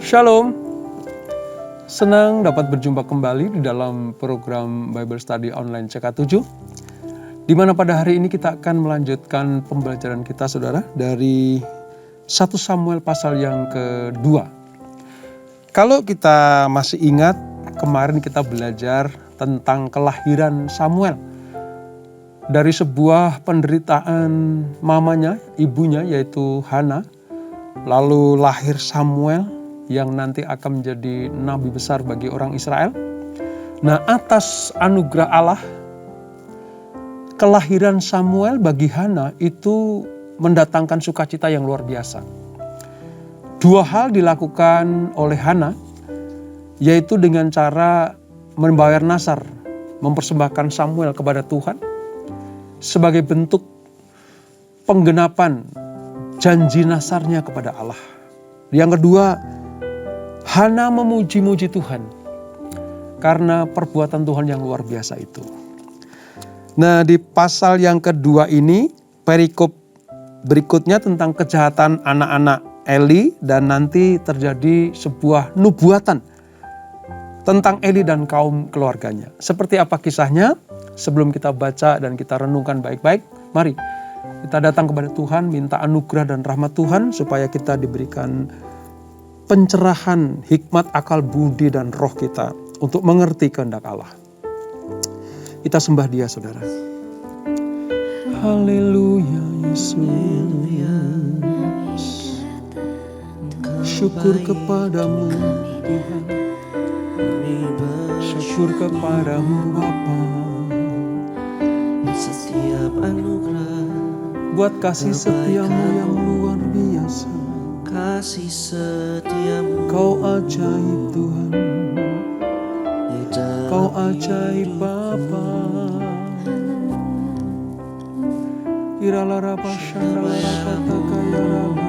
Shalom, senang dapat berjumpa kembali di dalam program Bible Study Online CK7, di mana pada hari ini kita akan melanjutkan pembelajaran kita, saudara, dari 1 Samuel pasal yang kedua. Kalau kita masih ingat, kemarin kita belajar tentang kelahiran Samuel. Dari sebuah penderitaan mamanya, ibunya, yaitu Hana, lalu lahir Samuel yang nanti akan menjadi nabi besar bagi orang Israel. Nah, atas anugerah Allah, kelahiran Samuel bagi Hana itu mendatangkan sukacita yang luar biasa. 2 hal dilakukan oleh Hana, yaitu dengan cara membayar nasar, mempersembahkan Samuel kepada Tuhan sebagai bentuk penggenapan janji nasarnya kepada Allah. Yang kedua, Hana memuji-muji Tuhan karena perbuatan Tuhan yang luar biasa itu. Nah, di pasal yang kedua ini, perikop berikutnya tentang kejahatan anak-anak Eli, dan nanti terjadi sebuah nubuatan tentang Eli dan kaum keluarganya. Seperti apa kisahnya? Sebelum kita baca dan kita renungkan baik-baik, mari kita datang kepada Tuhan, minta anugerah dan rahmat Tuhan supaya kita diberikan pencerahan, hikmat, akal, budi, dan roh kita untuk mengerti kehendak Allah. Kita sembah Dia, saudara. Haleluya, Yesus. Syukur kepadamu, Tuhan. Syukur kepadamu, Bapa. Setiap anugerah buat kasih setiamu yang luar biasa. Kasih setiamu, Kau ajaib Tuhan, Kau ajaib Bapa. Iralah rapa syandala kata kaya rapa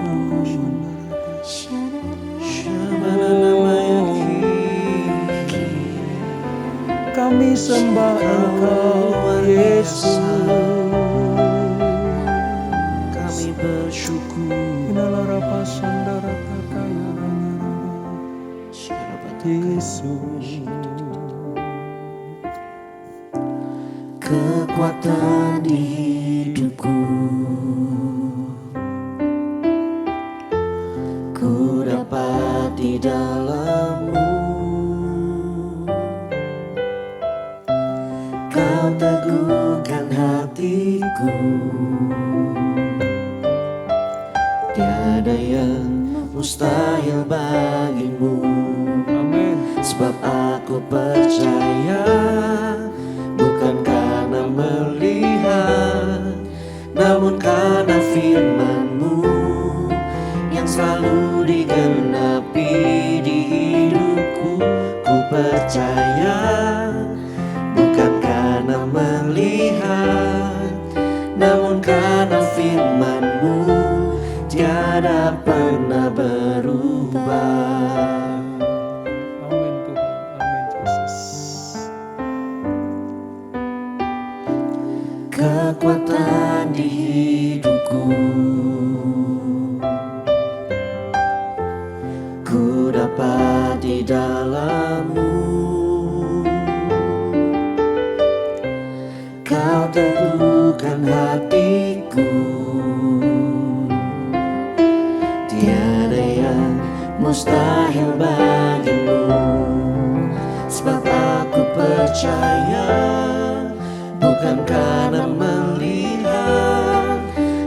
kami sembah Engkau, Yesus. Kami bersyukur. Iralah rapa syandara kaya Yesus. Kekuatan di hidupku, ku dapat di dalam-Mu. Kau teguhkan hatiku, tiada yang mustahil bagimu. Amin. Sebab aku percaya, bukan karena melihat, namun karena firman-Mu yang selalu digenapi di hidupku. Ku percaya, bukan karena melihat, namun karena firman-Mu tiada pernah berubah. Amin Tuhan, amin Yesus. Kekuatan di hidupku, ku dapat di dalam-Mu. Kau teguhkan hatiku, tiada yang mustahil bagimu. Sebab aku percaya, bukan karena melihat,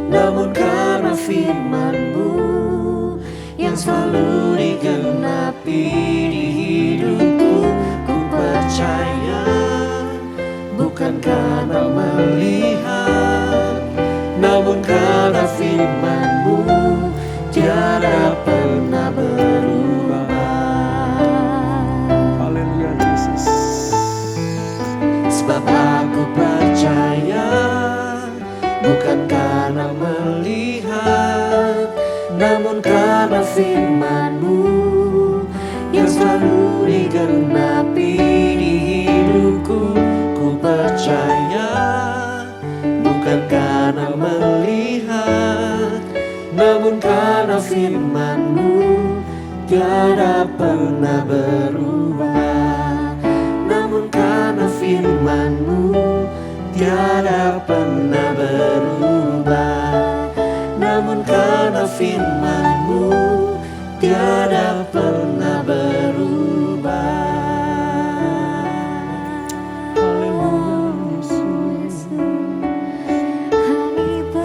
namun karena firman-Mu yang selalu digenapi di hidupku. Ku percaya, bukan karena melihat, namun karena firman-Mu tiada pernah berubah. Haleluya Yesus. Sebab aku percaya, bukan karena melihat, namun karena firman-Mu yang selalu digenapi di hidupku. Ku percaya, bukan karena melihat, namun karena firman-Mu tiada pernah berubah. Namun karena firman-Mu tiada pernah berubah. Namun karena firman-Mu tiada pernah berubah.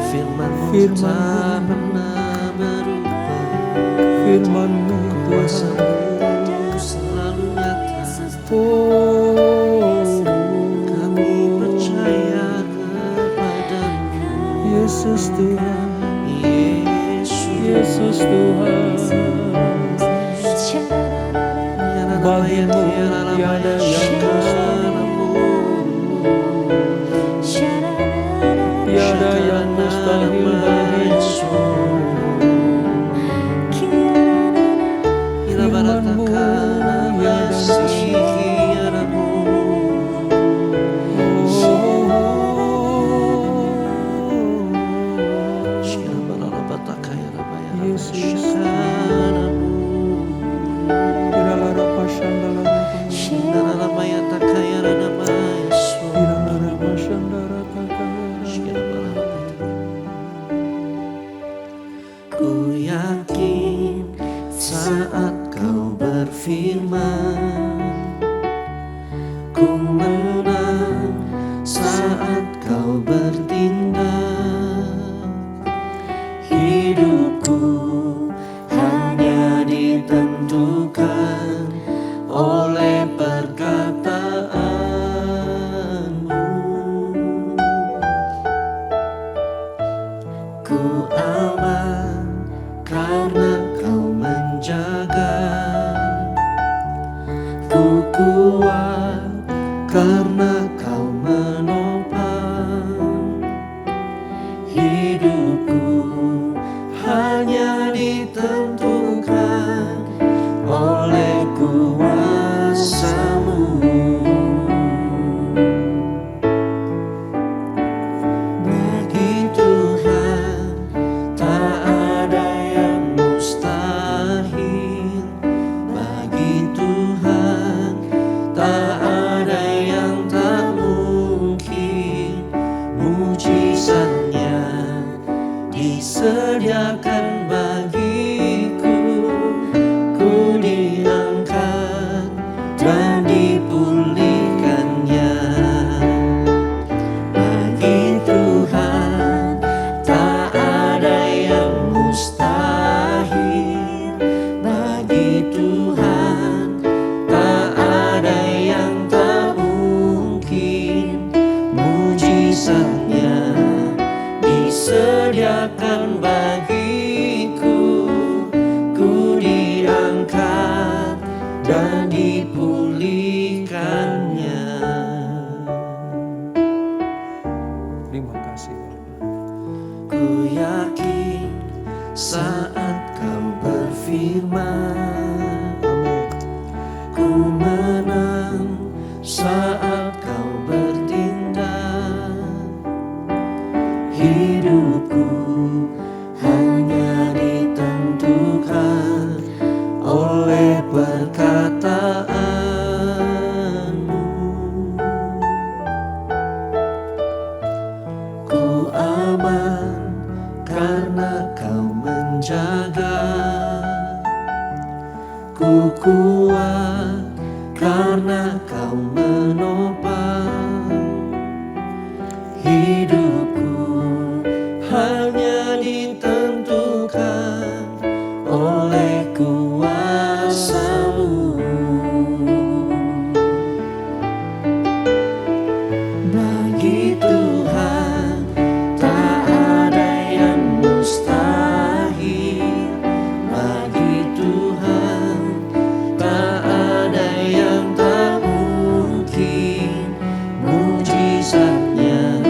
Firman-Mu tak pernah berubah. Firman-Mu Kuasa-Mu selalu nyata. Kami percaya kepada-Mu, Yesus Tuhan, Yesus Tuhan. Bagimu tiada yang tiada yang mustahil bagimu. Firman-Mu Ku yakin saat Kau berfirman, ku menang saat Kau bertindak. Hidupku hanya ditentukan oleh perkataan-Mu. Ku aman karena Kau menjaga. Ku kuat karena Kau menopang. Hidupku hanya ditentukan oleh kuasa-Mu. Bagi Tuhan tak ada yang mustahil. Bagi Tuhan tak ada yang tak mungkin. Mujizatnya disediakan bagiku. Ku diangkat dan dipulihkannya. Bagi Tuhan tak ada yang mustahil. Bagi Tuhan tak ada yang tak mungkin. Mujizatnya disediakan bagiku. Ku diangkat dan dipulihkannya. Terima kasih Bapak. Ku yakin saat Kau berfirman, ku menang saat Kau bertindak. Hidupku hanya ditentukan oleh perkataan-Mu. Ku aman karena Kau menjaga. Ku kuat karena Kau menopang. Hidupku hanya ditentukan oleh kuasa-Mu. Bagi Tuhan tak ada yang mustahil. Bagi Tuhan tak ada yang tak mungkin. Mujizatnya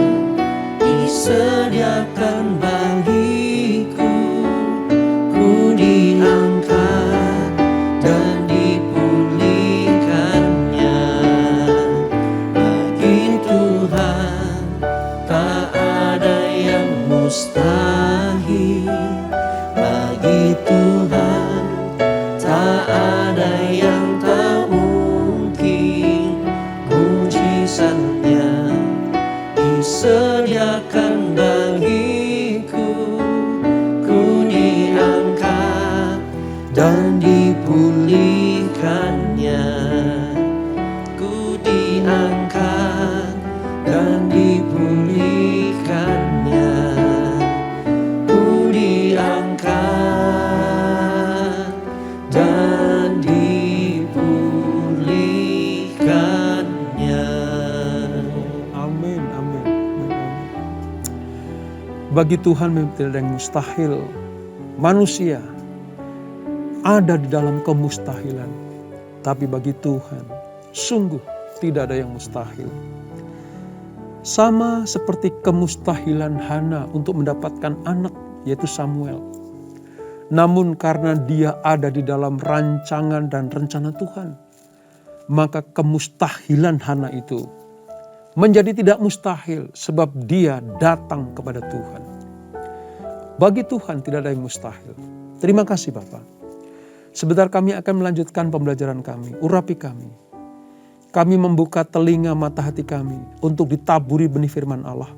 dan dipulihkannya. Ku diangkat dan dipulihkannya. Ku diangkat dan dipulihkannya. Amin, amin, amin, amin. Bagi Tuhan memang tidak ada yang mustahil. Manusia ada di dalam kemustahilan. Tapi bagi Tuhan, sungguh tidak ada yang mustahil. Sama seperti kemustahilan Hana untuk mendapatkan anak, yaitu Samuel. Namun karena dia ada di dalam rancangan dan rencana Tuhan, maka kemustahilan Hana itu menjadi tidak mustahil sebab dia datang kepada Tuhan. Bagi Tuhan tidak ada yang mustahil. Terima kasih Bapak. Sebentar kami akan melanjutkan pembelajaran kami. Urapi kami. Kami membuka telinga mata hati kami untuk ditaburi benih firman Allah.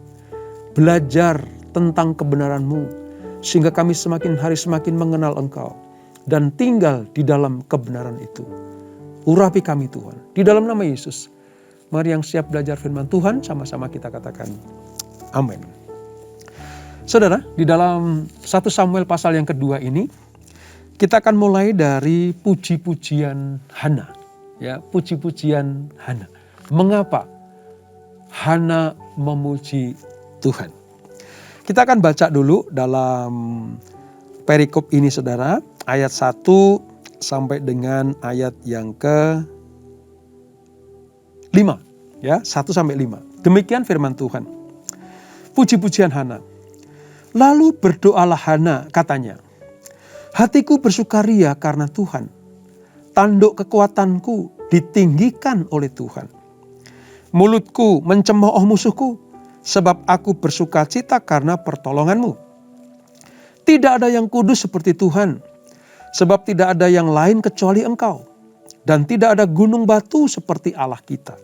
Belajar tentang kebenaran-Mu sehingga kami semakin hari semakin mengenal Engkau dan tinggal di dalam kebenaran itu. Urapi kami Tuhan. Di dalam nama Yesus. Mari yang siap belajar firman Tuhan sama-sama kita katakan amin. Saudara, di dalam 1 Samuel pasal yang kedua ini, kita akan mulai dari puji-pujian Hana. Ya, puji-pujian Hana. Mengapa Hana memuji Tuhan? Kita akan baca dulu dalam perikop ini saudara, ayat 1 sampai dengan ayat yang ke-5. Ya, 1 sampai 5. Demikian firman Tuhan. Puji-pujian Hana. Lalu berdoalah Hana, katanya, hatiku bersukaria karena Tuhan. Tanduk kekuatanku ditinggikan oleh Tuhan. Mulutku mencemooh musuhku, sebab aku bersukacita karena pertolongan-Mu. Tidak ada yang kudus seperti Tuhan, sebab tidak ada yang lain kecuali Engkau. Dan tidak ada gunung batu seperti Allah kita.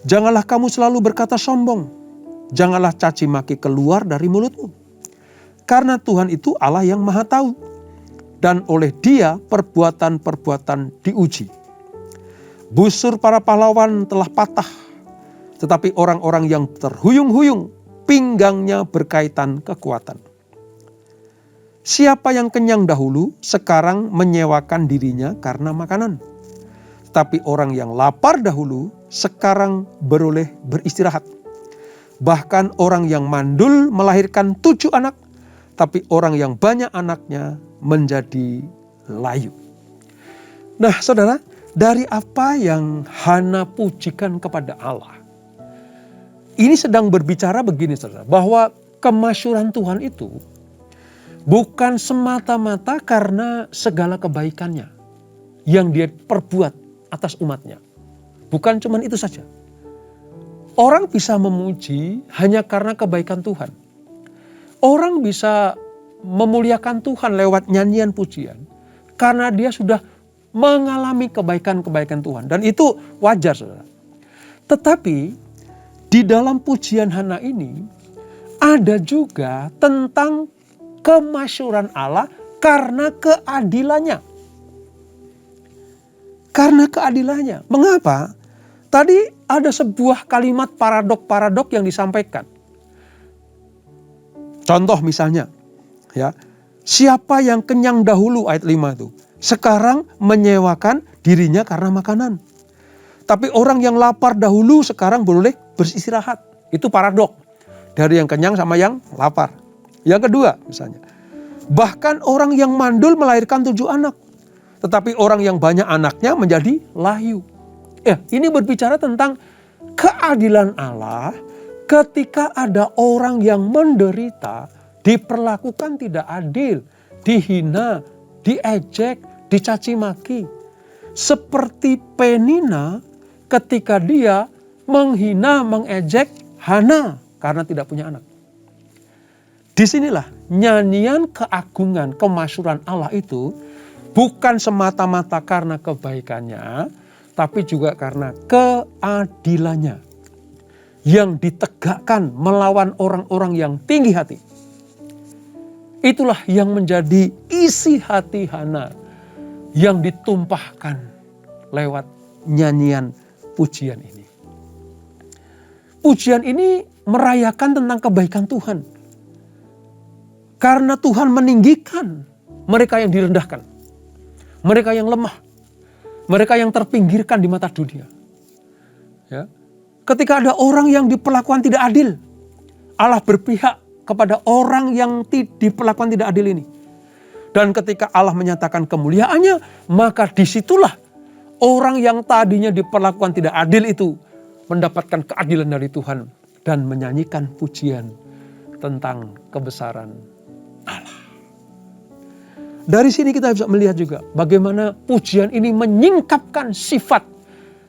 Janganlah kamu selalu berkata sombong. Janganlah caci maki keluar dari mulutmu. Karena Tuhan itu Allah yang maha tahu. Dan oleh Dia perbuatan-perbuatan diuji. Busur para pahlawan telah patah. Tetapi orang-orang yang terhuyung-huyung, pinggangnya berkaitan kekuatan. Siapa yang kenyang dahulu, sekarang menyewakan dirinya karena makanan. Tetapi orang yang lapar dahulu, sekarang beroleh beristirahat. Bahkan orang yang mandul melahirkan 7 anak, tapi orang yang banyak anaknya menjadi layu. Nah saudara, dari apa yang Hana pujikan kepada Allah, ini sedang berbicara begini saudara, bahwa kemasyhuran Tuhan itu bukan semata-mata karena segala kebaikannya yang Dia perbuat atas umatnya. Bukan cuma itu saja. Orang bisa memuji hanya karena kebaikan Tuhan. Orang bisa memuliakan Tuhan lewat nyanyian pujian karena dia sudah mengalami kebaikan-kebaikan Tuhan. Dan itu wajar saudara. Tetapi di dalam pujian Hana ini ada juga tentang kemasyhuran Allah karena keadilannya. Karena keadilannya. Mengapa? Tadi ada sebuah kalimat paradok-paradok yang disampaikan. Contoh misalnya, ya, siapa yang kenyang dahulu ayat 5 itu, sekarang menyewakan dirinya karena makanan. Tapi orang yang lapar dahulu sekarang boleh beristirahat. Itu paradok. Dari yang kenyang sama yang lapar. Yang kedua misalnya, bahkan orang yang mandul melahirkan 7 anak. Tetapi orang yang banyak anaknya menjadi layu. Ya, ini berbicara tentang keadilan Allah ketika ada orang yang menderita, diperlakukan tidak adil, dihina, diejek, dicaci maki. Seperti Penina ketika dia menghina, mengejek Hana karena tidak punya anak. Disinilah nyanyian keagungan, kemasyhuran Allah itu bukan semata-mata karena kebaikannya, tapi juga karena keadilannya yang ditegakkan melawan orang-orang yang tinggi hati. Itulah yang menjadi isi hati Hana yang ditumpahkan lewat nyanyian pujian ini. Pujian ini merayakan tentang kebaikan Tuhan. Karena Tuhan meninggikan mereka yang direndahkan. Mereka yang lemah. Mereka yang terpinggirkan di mata dunia. Ya. Ketika ada orang yang diperlakukan tidak adil, Allah berpihak kepada orang yang diperlakukan tidak adil ini. Dan ketika Allah menyatakan kemuliaannya, maka disitulah orang yang tadinya diperlakukan tidak adil itu mendapatkan keadilan dari Tuhan dan menyanyikan pujian tentang kebesaran Allah. Dari sini kita bisa melihat juga bagaimana pujian ini menyingkapkan sifat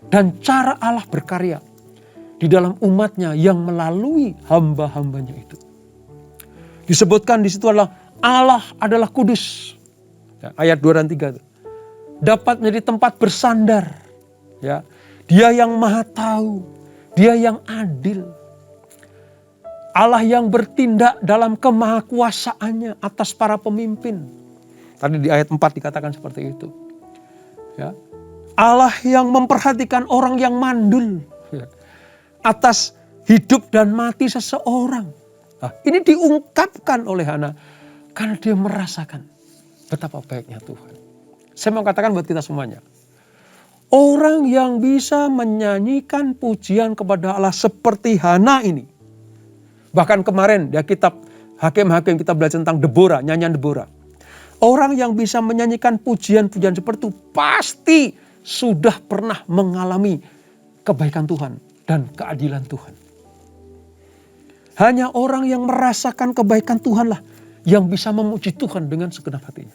dan cara Allah berkarya di dalam umatnya yang melalui hamba-hambanya itu. Disebutkan di situ Allah adalah kudus. Ya, ayat 2 dan 3 itu. Dapat menjadi tempat bersandar. Ya, Dia yang maha tahu. Dia yang adil. Allah yang bertindak dalam kemahakuasaannya atas para pemimpin. Tadi di ayat 4 dikatakan seperti itu. Ya. Allah yang memperhatikan orang yang mandul. Ya. Atas hidup dan mati seseorang. Nah, ini diungkapkan oleh Hana karena dia merasakan betapa baiknya Tuhan. Saya mau katakan buat kita semuanya. Orang yang bisa menyanyikan pujian kepada Allah seperti Hana ini. Bahkan kemarin di kitab Hakim-Hakim kita belajar tentang Deborah, nyanyian Deborah. Orang yang bisa menyanyikan pujian-pujian seperti itu pasti sudah pernah mengalami kebaikan Tuhan dan keadilan Tuhan. Hanya orang yang merasakan kebaikan Tuhanlah yang bisa memuji Tuhan dengan segenap hatinya.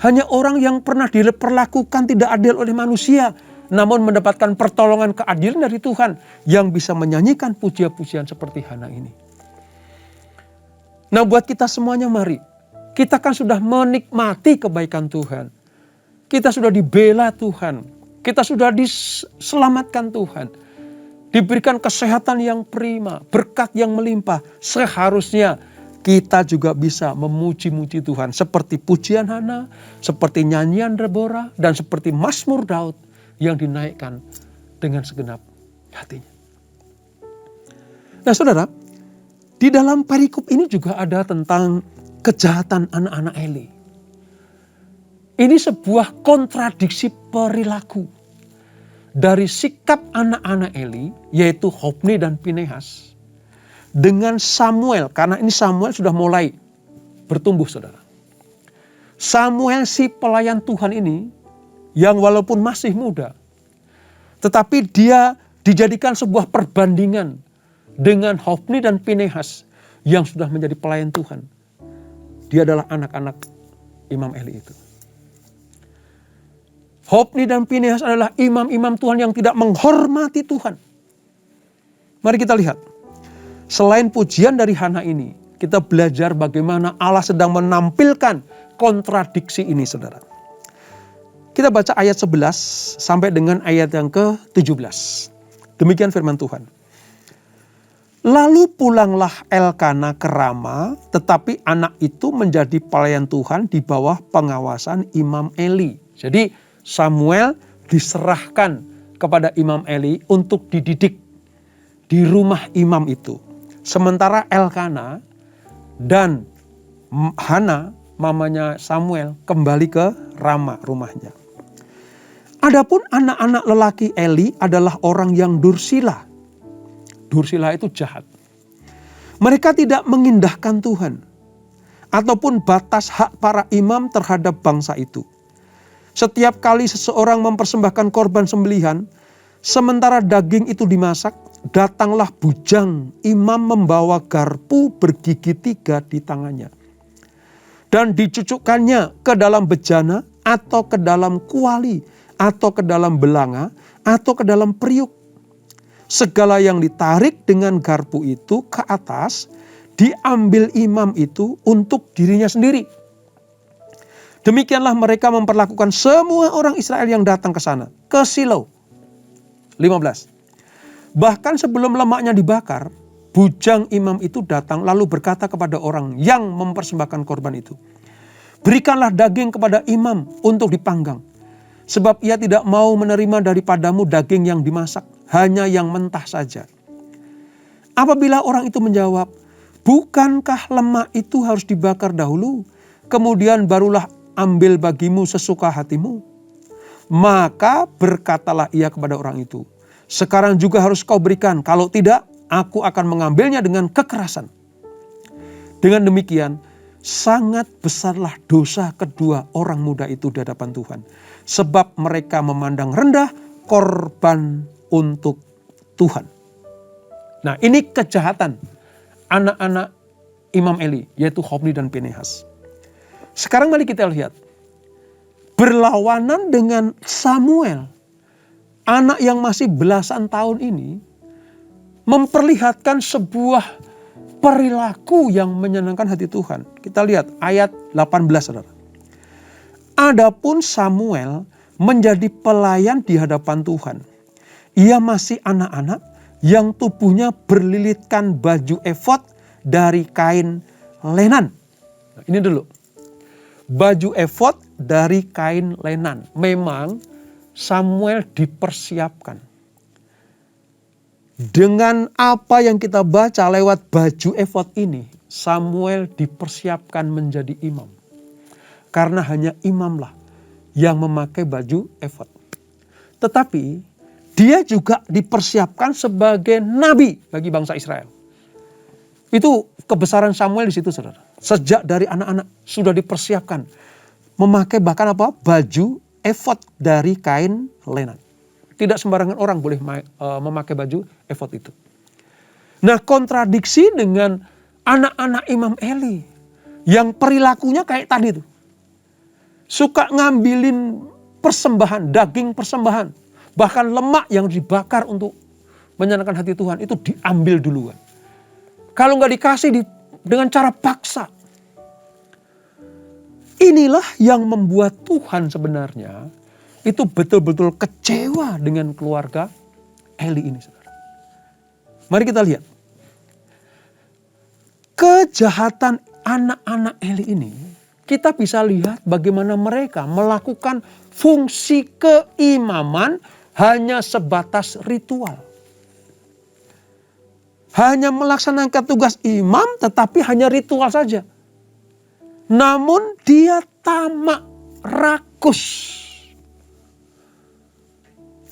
Hanya orang yang pernah diperlakukan tidak adil oleh manusia, namun mendapatkan pertolongan keadilan dari Tuhan yang bisa menyanyikan pujian-pujian seperti Hana ini. Nah, buat kita semuanya mari, kita kan sudah menikmati kebaikan Tuhan. Kita sudah dibela Tuhan, kita sudah diselamatkan Tuhan. Diberikan kesehatan yang prima, berkat yang melimpah. Seharusnya kita juga bisa memuji-muji Tuhan. Seperti pujian Hana, seperti nyanyian Deborah, dan seperti Mazmur Daud yang dinaikkan dengan segenap hatinya. Nah saudara, di dalam perikop ini juga ada tentang kejahatan anak-anak Eli. Ini sebuah kontradiksi perilaku dari sikap anak-anak Eli, yaitu Hofni dan Pinehas, dengan Samuel, karena ini Samuel sudah mulai bertumbuh saudara. Samuel si pelayan Tuhan ini, yang walaupun masih muda, tetapi dia dijadikan sebuah perbandingan dengan Hofni dan Pinehas yang sudah menjadi pelayan Tuhan. Dia adalah anak-anak Imam Eli itu. Hofni dan Pinehas adalah imam-imam Tuhan yang tidak menghormati Tuhan. Mari kita lihat. Selain pujian dari Hana ini, kita belajar bagaimana Allah sedang menampilkan kontradiksi ini, saudara. Kita baca ayat 11 sampai dengan ayat yang ke-17. Demikian firman Tuhan. Lalu pulanglah Elkana ke Rama, tetapi anak itu menjadi pelayan Tuhan di bawah pengawasan Imam Eli. Jadi Samuel diserahkan kepada Imam Eli untuk dididik di rumah imam itu. Sementara Elkana dan Hana, mamanya Samuel, kembali ke Rama rumahnya. Adapun anak-anak lelaki Eli adalah orang yang dursila. Dursila itu jahat. Mereka tidak mengindahkan Tuhan ataupun batas hak para imam terhadap bangsa itu. Setiap kali seseorang mempersembahkan korban sembelihan, sementara daging itu dimasak, datanglah bujang imam membawa garpu bergigi 3 di tangannya. Dan dicucukkannya ke dalam bejana atau ke dalam kuali atau ke dalam belanga atau ke dalam periuk. Segala yang ditarik dengan garpu itu ke atas, diambil imam itu untuk dirinya sendiri. Demikianlah mereka memperlakukan semua orang Israel yang datang ke sana, ke Silo. 15. Bahkan sebelum lemaknya dibakar, bujang imam itu datang lalu berkata kepada orang yang mempersembahkan korban itu, "Berikanlah daging kepada imam untuk dipanggang, sebab ia tidak mau menerima daripadamu daging yang dimasak, hanya yang mentah saja." Apabila orang itu menjawab, "Bukankah lemak itu harus dibakar dahulu, kemudian barulah ambil bagimu sesuka hatimu?" Maka berkatalah ia kepada orang itu, "Sekarang juga harus kau berikan, kalau tidak aku akan mengambilnya dengan kekerasan." Dengan demikian, sangat besarlah dosa kedua orang muda itu di hadapan Tuhan. Sebab mereka memandang rendah korban untuk Tuhan. Nah, ini kejahatan anak-anak Imam Eli, yaitu Hofni dan Pinehas. Sekarang mari kita lihat. Berlawanan dengan Samuel, anak yang masih belasan tahun ini, memperlihatkan sebuah perilaku yang menyenangkan hati Tuhan. Kita lihat ayat 18, saudara. Adapun Samuel menjadi pelayan di hadapan Tuhan. Ia masih anak-anak yang tubuhnya berlilitkan baju efod dari kain lenan. Nah, ini dulu. Baju efod dari kain lenan. Memang Samuel dipersiapkan. Dengan apa yang kita baca lewat baju efod ini, Samuel dipersiapkan menjadi imam. Karena hanya imamlah yang memakai baju efod. Tetapi dia juga dipersiapkan sebagai nabi bagi bangsa Israel. Itu kebesaran Samuel di situ, saudara. Sejak dari anak-anak sudah dipersiapkan memakai bahkan apa? Baju efod dari kain lenan. Tidak sembarangan orang boleh memakai baju efod itu. Nah, kontradiksi dengan anak-anak Imam Eli yang perilakunya kayak tadi tuh. Suka ngambilin persembahan, daging persembahan, bahkan lemak yang dibakar untuk menyenangkan hati Tuhan itu diambil duluan. Kalau nggak dikasih dengan cara paksa. Inilah yang membuat Tuhan sebenarnya itu betul-betul kecewa dengan keluarga Eli ini, saudara. Mari kita lihat. Kejahatan anak-anak Eli ini, kita bisa lihat bagaimana mereka melakukan fungsi keimaman hanya sebatas ritual. Hanya melaksanakan tugas imam tetapi hanya ritual saja. Namun dia tamak, rakus.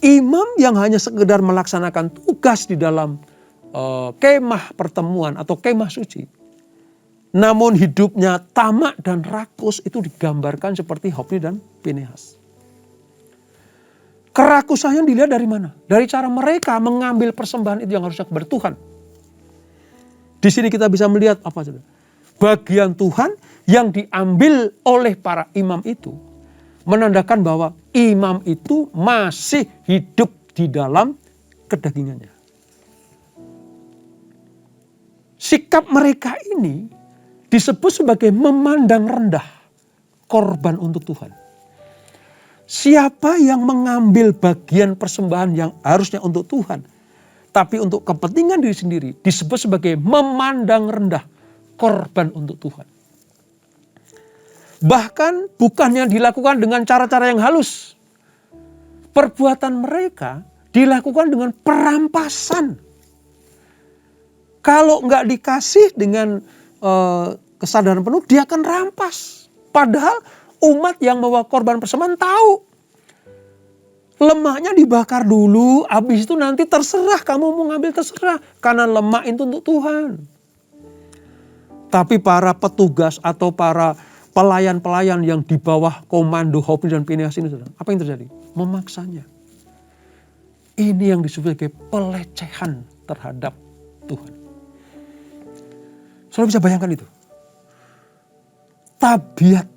Imam yang hanya sekedar melaksanakan tugas di dalam kemah pertemuan atau kemah suci. Namun hidupnya tamak dan rakus itu digambarkan seperti Hofni dan Pinehas. Kerakusannya dilihat dari mana? Dari cara mereka mengambil persembahan itu yang harusnya kepada Tuhan. Di sini kita bisa melihat apa saudara? Bagian Tuhan yang diambil oleh para imam itu menandakan bahwa imam itu masih hidup di dalam kedagingannya. Sikap mereka ini disebut sebagai memandang rendah korban untuk Tuhan. Siapa yang mengambil bagian persembahan yang harusnya untuk Tuhan, tapi untuk kepentingan diri sendiri, disebut sebagai memandang rendah korban untuk Tuhan. Bahkan bukannya dilakukan dengan cara-cara yang halus. Perbuatan mereka dilakukan dengan perampasan. Kalau nggak dikasih dengan kesadaran penuh, dia akan rampas. Padahal umat yang membawa korban persembahan tahu. Lemaknya dibakar dulu, habis itu nanti terserah kamu mau ngambil terserah. Karena lemak itu untuk Tuhan. Tapi para petugas atau para pelayan-pelayan yang di bawah komando Hofni dan Pinehas ini, apa yang terjadi? Memaksanya. Ini yang disebut sebagai pelecehan terhadap Tuhan. Saudara bisa bayangkan itu. Tabiat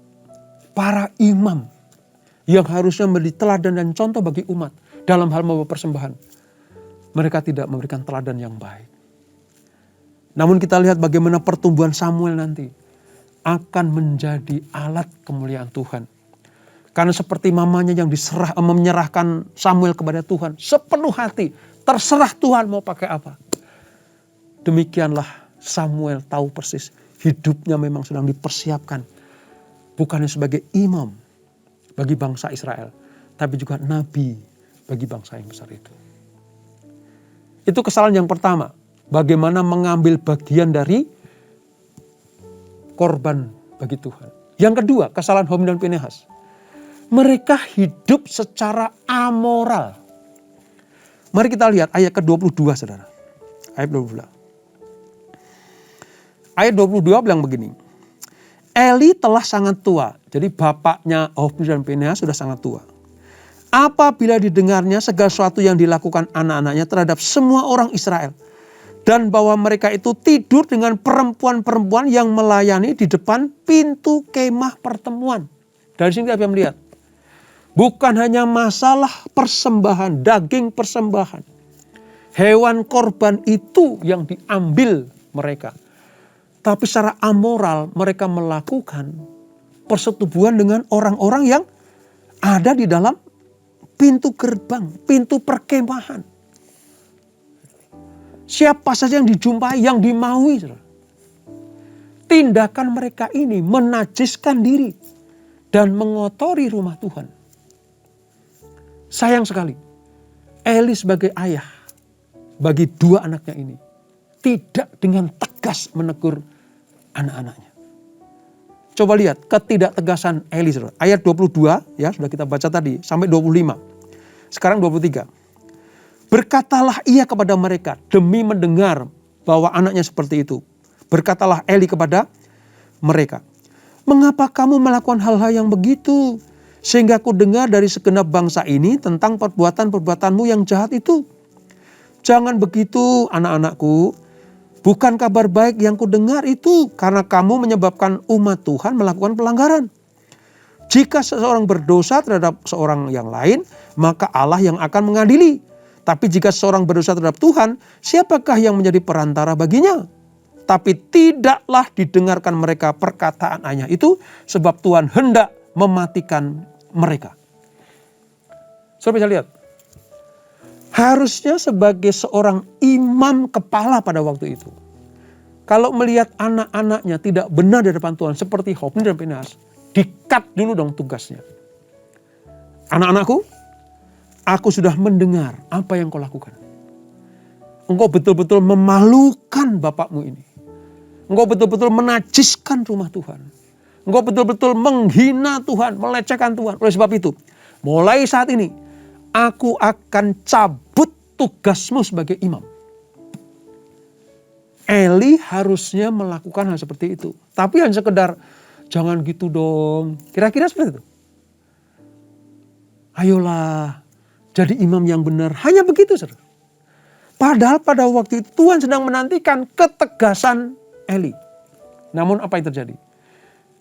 para imam yang harusnya menjadi teladan dan contoh bagi umat dalam hal membawa persembahan. Mereka tidak memberikan teladan yang baik. Namun kita lihat bagaimana pertumbuhan Samuel nanti akan menjadi alat kemuliaan Tuhan. Karena seperti mamanya yang menyerahkan Samuel kepada Tuhan sepenuh hati. Terserah Tuhan mau pakai apa. Demikianlah Samuel tahu persis hidupnya memang sedang dipersiapkan. Bukannya sebagai imam bagi bangsa Israel, tapi juga nabi bagi bangsa yang besar itu. Itu kesalahan yang pertama. Bagaimana mengambil bagian dari korban bagi Tuhan. Yang kedua, kesalahan Hofni dan Pinehas. Mereka hidup secara amoral. Mari kita lihat ayat ke-22, saudara. Ayat 22. Ayat 22 bilang begini. Eli telah sangat tua. Jadi bapaknya Hofni dan Pinehas sudah sangat tua. Apabila didengarnya segala sesuatu yang dilakukan anak-anaknya terhadap semua orang Israel. Dan bahwa mereka itu tidur dengan perempuan-perempuan yang melayani di depan pintu kemah pertemuan. Dari sini kita bisa melihat. Bukan hanya masalah persembahan, daging persembahan. Hewan korban itu yang diambil mereka. Tapi secara amoral mereka melakukan persetubuhan dengan orang-orang yang ada di dalam pintu gerbang, pintu perkemahan. Siapa saja yang dijumpai, yang dimaui. Tindakan mereka ini menajiskan diri dan mengotori rumah Tuhan. Sayang sekali, Eli sebagai ayah bagi dua anaknya ini tidak dengan tegas menegur anak-anaknya. Coba lihat ketidaktegasan Eli. Ayat 22 ya sudah kita baca tadi sampai 25. Sekarang 23. Berkatalah ia kepada mereka demi mendengar bahwa anaknya seperti itu. Berkatalah Eli kepada mereka. Mengapa kamu melakukan hal-hal yang begitu? Sehingga aku dengar dari segenap bangsa ini tentang perbuatan-perbuatanmu yang jahat itu. Jangan begitu anak-anakku. Bukan kabar baik yang kudengar itu karena kamu menyebabkan umat Tuhan melakukan pelanggaran. Jika seseorang berdosa terhadap seorang yang lain, maka Allah yang akan mengadili. Tapi jika seseorang berdosa terhadap Tuhan, siapakah yang menjadi perantara baginya? Tapi tidaklah didengarkan mereka perkataan ayah itu, sebab Tuhan hendak mematikan mereka. Saudara bisa lihat. Harusnya sebagai seorang imam kepala pada waktu itu. Kalau melihat anak-anaknya tidak benar di depan Tuhan seperti Hofni dan Pinehas, di-cut dulu dong tugasnya. Anak-anakku, aku sudah mendengar apa yang kau lakukan. Engkau betul-betul memalukan bapakmu ini. Engkau betul-betul menajiskan rumah Tuhan. Engkau betul-betul menghina Tuhan, melecehkan Tuhan. Oleh sebab itu, mulai saat ini, aku akan cabut tugasmu sebagai imam. Eli harusnya melakukan hal seperti itu. Tapi hanya sekedar, jangan gitu dong. Kira-kira seperti itu. Ayolah, jadi imam yang benar. Hanya begitu, saudara. Padahal pada waktu itu Tuhan sedang menantikan ketegasan Eli. Namun apa yang terjadi?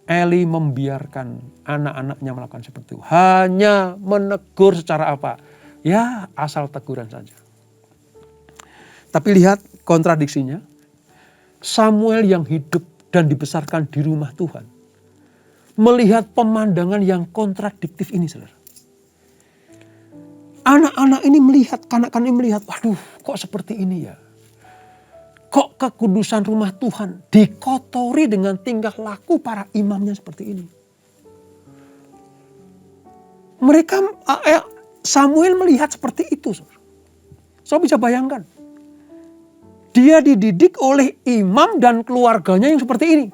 Eli membiarkan anak-anaknya melakukan seperti itu. Hanya menegur secara apa? Ya asal teguran saja. Tapi lihat kontradiksinya. Samuel yang hidup dan dibesarkan di rumah Tuhan. Melihat pemandangan yang kontradiktif ini, saudara. Anak-anak ini melihat, kanak-kanak ini melihat, waduh kok seperti ini ya. Kok kekudusan rumah Tuhan dikotori dengan tingkah laku para imamnya seperti ini. Samuel melihat seperti itu. So bisa bayangkan. Dia dididik oleh imam dan keluarganya yang seperti ini.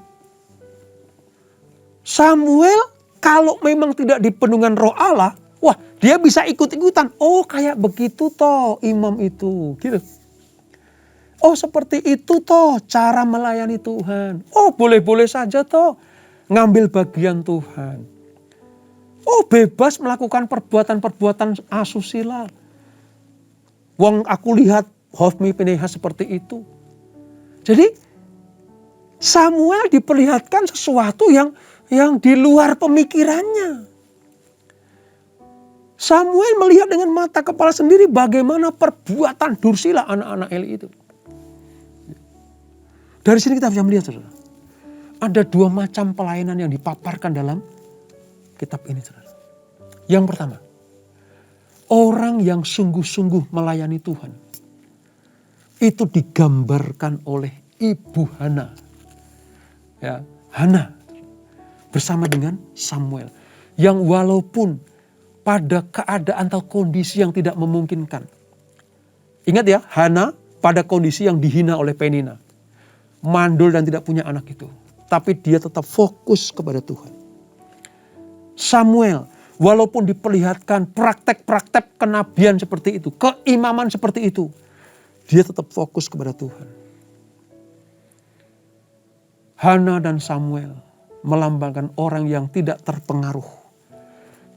Samuel kalau memang tidak dipenuhi roh Allah, wah dia bisa ikut-ikutan. Oh kayak begitu toh imam itu. Gitu. Oh seperti itu toh cara melayani Tuhan. Oh boleh-boleh saja toh ngambil bagian Tuhan. Oh bebas melakukan perbuatan-perbuatan asusila. Wong aku lihat Hofni Pinehas seperti itu. Jadi Samuel diperlihatkan sesuatu yang di luar pemikirannya. Samuel melihat dengan mata kepala sendiri bagaimana perbuatan dursila anak-anak Eli itu. Dari sini kita bisa melihat, saudara. Ada dua macam pelayanan yang dipaparkan dalam kitab ini, saudara. Yang pertama, orang yang sungguh-sungguh melayani Tuhan. itu digambarkan oleh Ibu Hana. Ya, Hana bersama dengan Samuel. Yang walaupun pada keadaan atau kondisi yang tidak memungkinkan. Ingat ya, Hana pada kondisi yang dihina oleh Penina. Mandul dan tidak punya anak itu. Tapi dia tetap fokus kepada Tuhan. Samuel, walaupun diperlihatkan praktek-praktek kenabian seperti itu, keimaman seperti itu, dia tetap fokus kepada Tuhan. Hana dan Samuel melambangkan orang yang tidak terpengaruh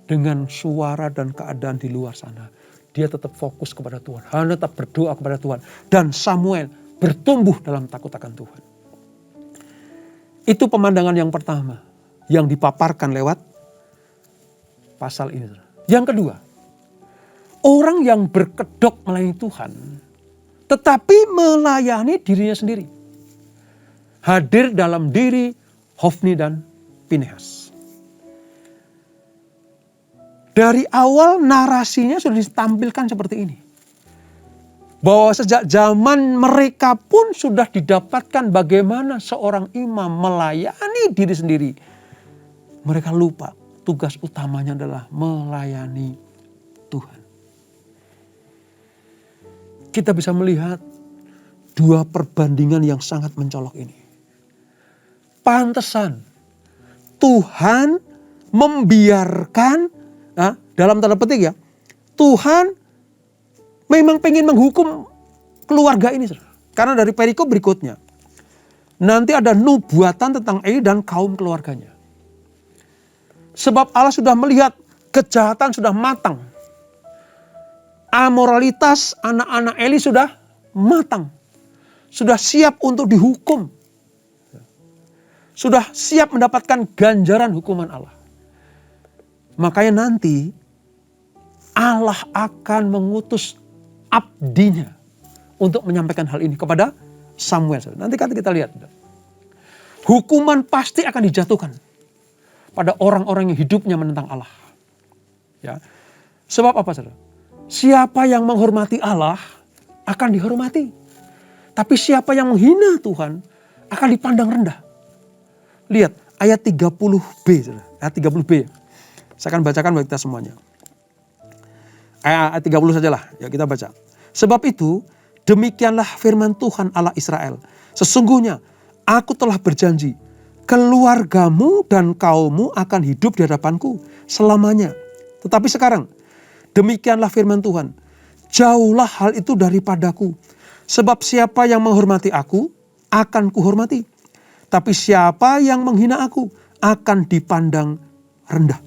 dengan suara dan keadaan di luar sana. Dia tetap fokus kepada Tuhan. Hana tetap berdoa kepada Tuhan. Dan Samuel bertumbuh dalam takut akan Tuhan. Itu pemandangan yang pertama yang dipaparkan lewat pasal ini. Yang kedua, orang yang berkedok melayani Tuhan tetapi melayani dirinya sendiri. Hadir dalam diri Hofni dan Pinehas. Dari awal narasinya sudah ditampilkan seperti ini. Bahwa sejak zaman mereka pun sudah didapatkan bagaimana seorang imam melayani diri sendiri. Mereka lupa tugas utamanya adalah melayani Tuhan. Kita bisa melihat dua perbandingan yang sangat mencolok ini. Pantesan Tuhan membiarkan, dalam tanda petik ya, Tuhan memang pengen menghukum keluarga ini. Karena dari perikop berikutnya, nanti ada nubuatan tentang Eli dan kaum keluarganya. Sebab Allah sudah melihat kejahatan sudah matang. Amoralitas anak-anak Eli sudah matang. Sudah siap untuk dihukum. Sudah siap mendapatkan ganjaran hukuman Allah. Makanya nanti Allah akan mengutus abdinya untuk menyampaikan hal ini kepada Samuel. Nanti kan kita lihat. Hukuman pasti akan dijatuhkan pada orang-orang yang hidupnya menentang Allah. Ya. Sebab apa, saudara? Siapa yang menghormati Allah akan dihormati. Tapi siapa yang menghina Tuhan akan dipandang rendah. Lihat ayat 30b. Ayat 30b. Saya akan bacakan bagi kita semuanya. Ayat 30 sajalah. Ya, kita baca. Sebab itu demikianlah firman Tuhan Allah Israel. Sesungguhnya aku telah berjanji. Keluargamu dan kaummu akan hidup di hadapanku selamanya. Tetapi sekarang demikianlah firman Tuhan. Jauhlah hal itu daripadaku. Sebab siapa yang menghormati aku akan kuhormati. Tapi siapa yang menghina aku akan dipandang rendah.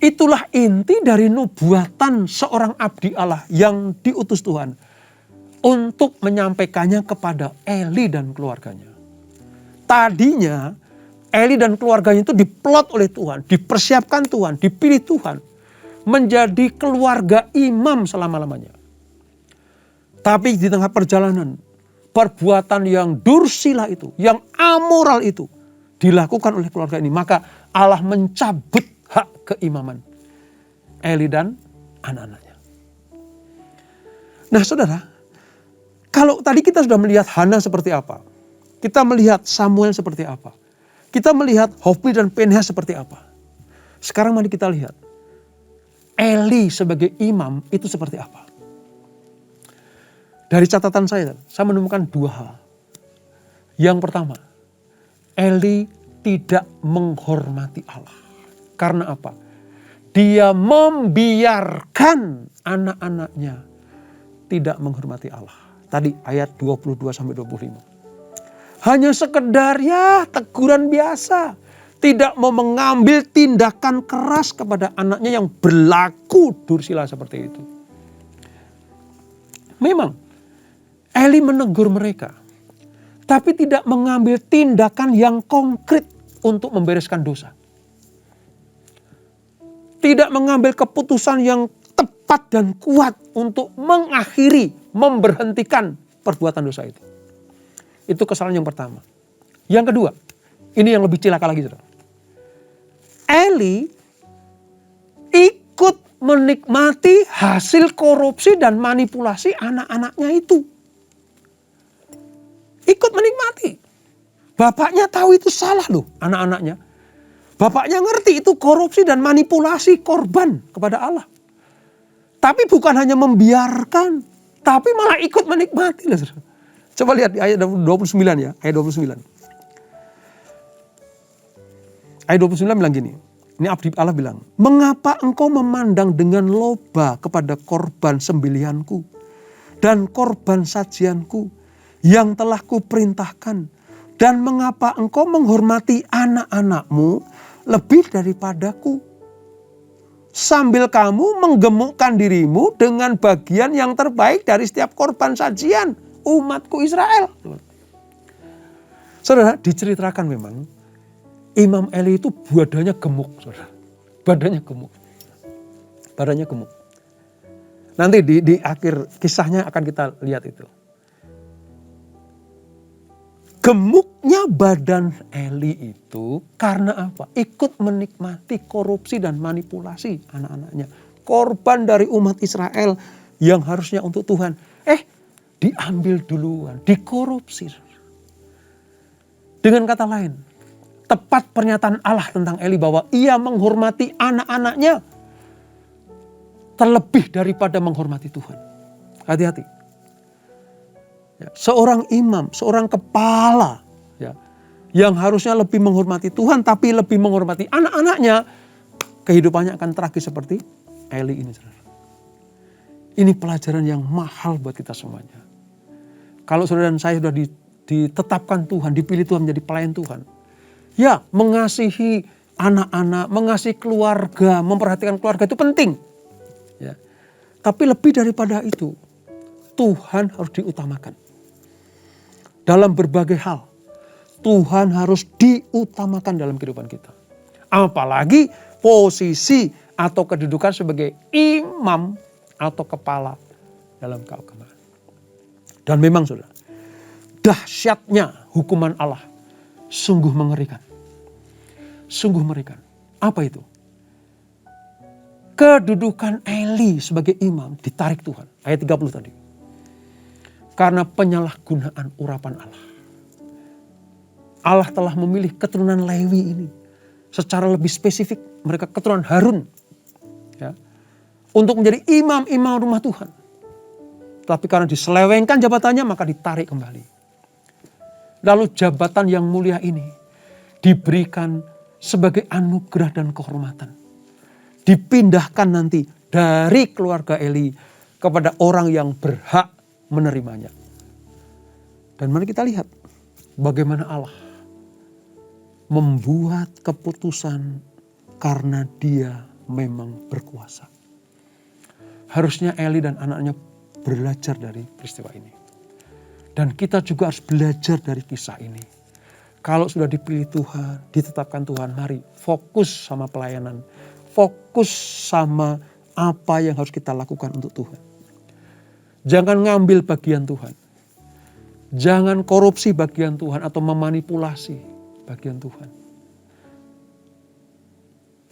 Itulah inti dari nubuatan seorang abdi Allah yang diutus Tuhan. Untuk menyampaikannya kepada Eli dan keluarganya. Tadinya Eli dan keluarganya itu diplot oleh Tuhan. Dipersiapkan Tuhan, dipilih Tuhan. Menjadi keluarga imam selama-lamanya. Tapi di tengah perjalanan, perbuatan yang dursila itu, yang amoral itu dilakukan oleh keluarga ini. Maka Allah mencabut hak keimaman Eli dan anak-anaknya. Nah, saudara, kalau tadi kita sudah melihat Hana seperti apa, kita melihat Samuel seperti apa, kita melihat Hofni dan Pinehas seperti apa. Sekarang mari kita lihat Eli sebagai imam itu seperti apa. Dari catatan saya menemukan dua hal. Yang pertama, Eli tidak menghormati Allah. Karena apa? Dia membiarkan anak-anaknya tidak menghormati Allah. Tadi ayat 22-25. Hanya sekedar teguran biasa. Tidak mau mengambil tindakan keras kepada anaknya yang berlaku dursila seperti itu. Memang Eli menegur mereka, tapi tidak mengambil tindakan yang konkret untuk membereskan dosa. Tidak mengambil keputusan yang tepat dan kuat untuk mengakhiri, memberhentikan perbuatan dosa itu. Itu kesalahan yang pertama. Yang kedua, ini yang lebih cilaka lagi, saudara. Eli ikut menikmati hasil korupsi dan manipulasi anak-anaknya itu. Ikut menikmati. Bapaknya tahu itu salah loh anak-anaknya. Bapaknya ngerti itu korupsi dan manipulasi korban kepada Allah. Tapi bukan hanya membiarkan, tapi malah ikut menikmati. Coba lihat di ayat 29 ya, ayat 29. Ayat 29 bilang gini, ini abdi Allah bilang, mengapa engkau memandang dengan loba kepada korban sembelihanku dan korban sajianku yang telah kuperintahkan, dan mengapa engkau menghormati anak-anakmu lebih daripadaku, sambil kamu menggemukkan dirimu dengan bagian yang terbaik dari setiap korban sajian umatku Israel. Saudara, diceritakan memang Imam Eli itu badannya gemuk, saudara. Badannya gemuk. Nanti di akhir kisahnya akan kita lihat itu. Gemuknya badan Eli itu karena apa? Ikut menikmati korupsi dan manipulasi anak-anaknya. Korban dari umat Israel yang harusnya untuk Tuhan. Diambil duluan, dikorupsi. Dengan kata lain, tepat pernyataan Allah tentang Eli bahwa ia menghormati anak-anaknya terlebih daripada menghormati Tuhan. Hati-hati. Ya, seorang imam, seorang kepala ya, yang harusnya lebih menghormati Tuhan tapi lebih menghormati anak-anaknya, kehidupannya akan tragis seperti Eli ini. Ini pelajaran yang mahal buat kita semuanya. Kalau saudara dan saya sudah ditetapkan Tuhan, dipilih Tuhan menjadi pelayan Tuhan, ya mengasihi anak-anak, mengasihi keluarga, memperhatikan keluarga itu penting. Ya. Tapi lebih daripada itu, Tuhan harus diutamakan. Dalam berbagai hal, Tuhan harus diutamakan dalam kehidupan kita. Apalagi posisi atau kedudukan sebagai imam atau kepala dalam keagamaan. Dan memang saudara, dahsyatnya hukuman Allah sungguh mengerikan. Sungguh mengerikan. Apa itu? Kedudukan Eli sebagai imam ditarik Tuhan. Ayat 30 tadi. Karena penyalahgunaan urapan Allah. Allah telah memilih keturunan Lewi ini secara lebih spesifik. Mereka keturunan Harun. Ya, untuk menjadi imam-imam rumah Tuhan. Tapi karena diselewengkan jabatannya maka ditarik kembali. Lalu jabatan yang mulia ini diberikan sebagai anugerah dan kehormatan. Dipindahkan nanti dari keluarga Eli kepada orang yang berhak menerimanya. Dan mari kita lihat bagaimana Allah membuat keputusan karena dia memang berkuasa. Harusnya Eli dan anaknya belajar dari peristiwa ini. Dan kita juga harus belajar dari kisah ini. Kalau sudah dipilih Tuhan, ditetapkan Tuhan, mari fokus sama pelayanan. Fokus sama apa yang harus kita lakukan untuk Tuhan. Jangan ngambil bagian Tuhan. Jangan korupsi bagian Tuhan atau memanipulasi bagian Tuhan.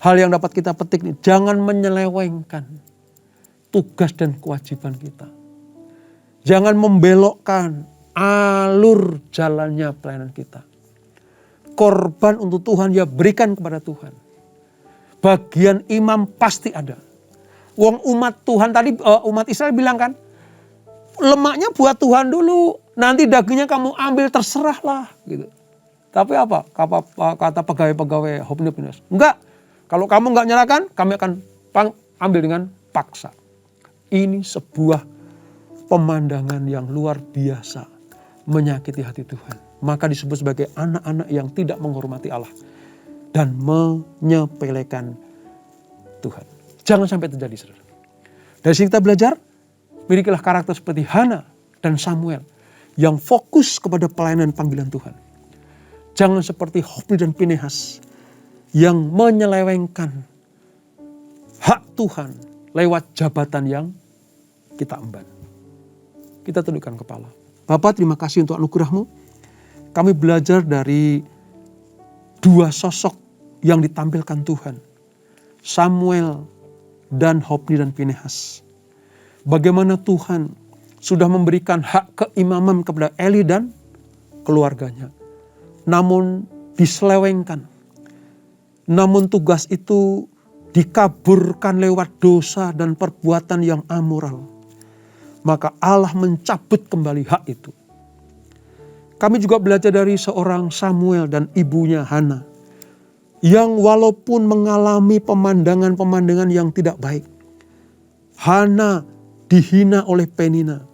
Hal yang dapat kita petik nih, jangan menyelewengkan tugas dan kewajiban kita. Jangan membelokkan alur jalannya pelayanan kita. Korban untuk Tuhan ya berikan kepada Tuhan. Bagian imam pasti ada. Wong umat Tuhan tadi, umat Israel bilang kan, lemaknya buat Tuhan dulu, nanti dagingnya kamu ambil terserahlah gitu. Tapi apa? Kata pegawai-pegawai Hofni Pinus, enggak. Kalau kamu enggak nyerahkan, kami akan ambil dengan paksa. Ini sebuah pemandangan yang luar biasa, menyakiti hati Tuhan. Maka disebut sebagai anak-anak yang tidak menghormati Allah dan menyepelekan Tuhan. Jangan sampai terjadi, saudara. Dari sini kita belajar, milikilah karakter seperti Hana dan Samuel yang fokus kepada pelayanan panggilan Tuhan. Jangan seperti Hofni dan Pinehas yang menyelewengkan hak Tuhan lewat jabatan yang kita emban. Kita tundukkan kepala. Bapa, terima kasih untuk anugerah-Mu. Kami belajar dari dua sosok yang ditampilkan Tuhan. Samuel dan Hofni dan Pinehas. Bagaimana Tuhan sudah memberikan hak keimaman kepada Eli dan keluarganya. Namun diselewengkan. Namun tugas itu dikaburkan lewat dosa dan perbuatan yang amoral. Maka Allah mencabut kembali hak itu. Kami juga belajar dari seorang Samuel dan ibunya Hana, yang walaupun mengalami pemandangan-pemandangan yang tidak baik. Hana dihina oleh Penina.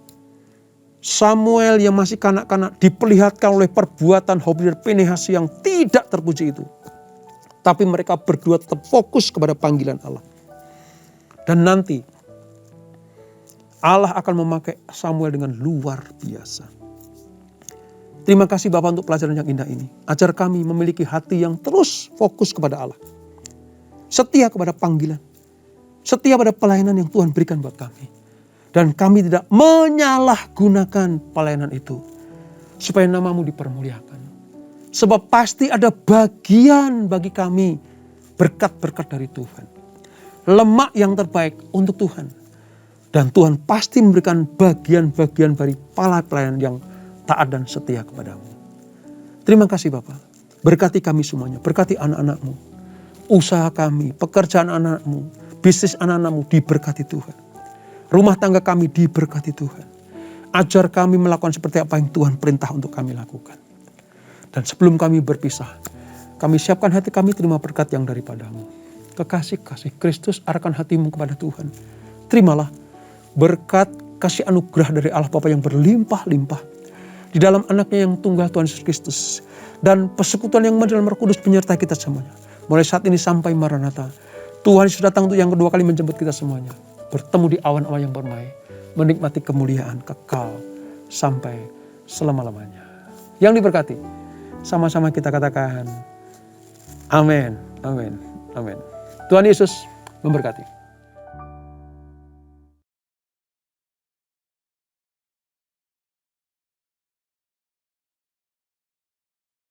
Samuel yang masih kanak-kanak diperlihatkan oleh perbuatan Hofni dan Pinehas yang tidak terpuji itu. Tapi mereka berdua tetap fokus kepada panggilan Allah. Dan nanti Allah akan memakai Samuel dengan luar biasa. Terima kasih Bapak untuk pelajaran yang indah ini. Ajar kami memiliki hati yang terus fokus kepada Allah. Setia kepada panggilan. Setia pada pelayanan yang Tuhan berikan buat kami. Dan kami tidak menyalahgunakan pelayanan itu. Supaya namamu dipermuliakan. Sebab pasti ada bagian bagi kami berkat-berkat dari Tuhan. Lemak yang terbaik untuk Tuhan. Dan Tuhan pasti memberikan bagian-bagian dari pelayanan yang taat dan setia kepadamu. Terima kasih Bapak. Berkati kami semuanya. Berkati anak-anakmu. Usaha kami, pekerjaan anak-anakmu, bisnis anak-anakmu diberkati Tuhan. Rumah tangga kami diberkati Tuhan. Ajar kami melakukan seperti apa yang Tuhan perintah untuk kami lakukan. Dan sebelum kami berpisah, kami siapkan hati kami terima berkat yang daripadamu. Kekasih-kasih Kristus arahkan hatimu kepada Tuhan. Terimalah berkat kasih anugerah dari Allah Bapa yang berlimpah-limpah. Di dalam anaknya yang tunggal Tuhan Yesus Kristus. Dan persekutuan yang dalam Roh Kudus menyertai kita semuanya. Mulai saat ini sampai Maranatha. Tuhan Yesus datang untuk yang kedua kali menjemput kita semuanya. Bertemu di awan-awan yang permai. Menikmati kemuliaan kekal sampai selama-lamanya. Yang diberkati. Sama-sama kita katakan, amin, amin, amin. Tuhan Yesus memberkati.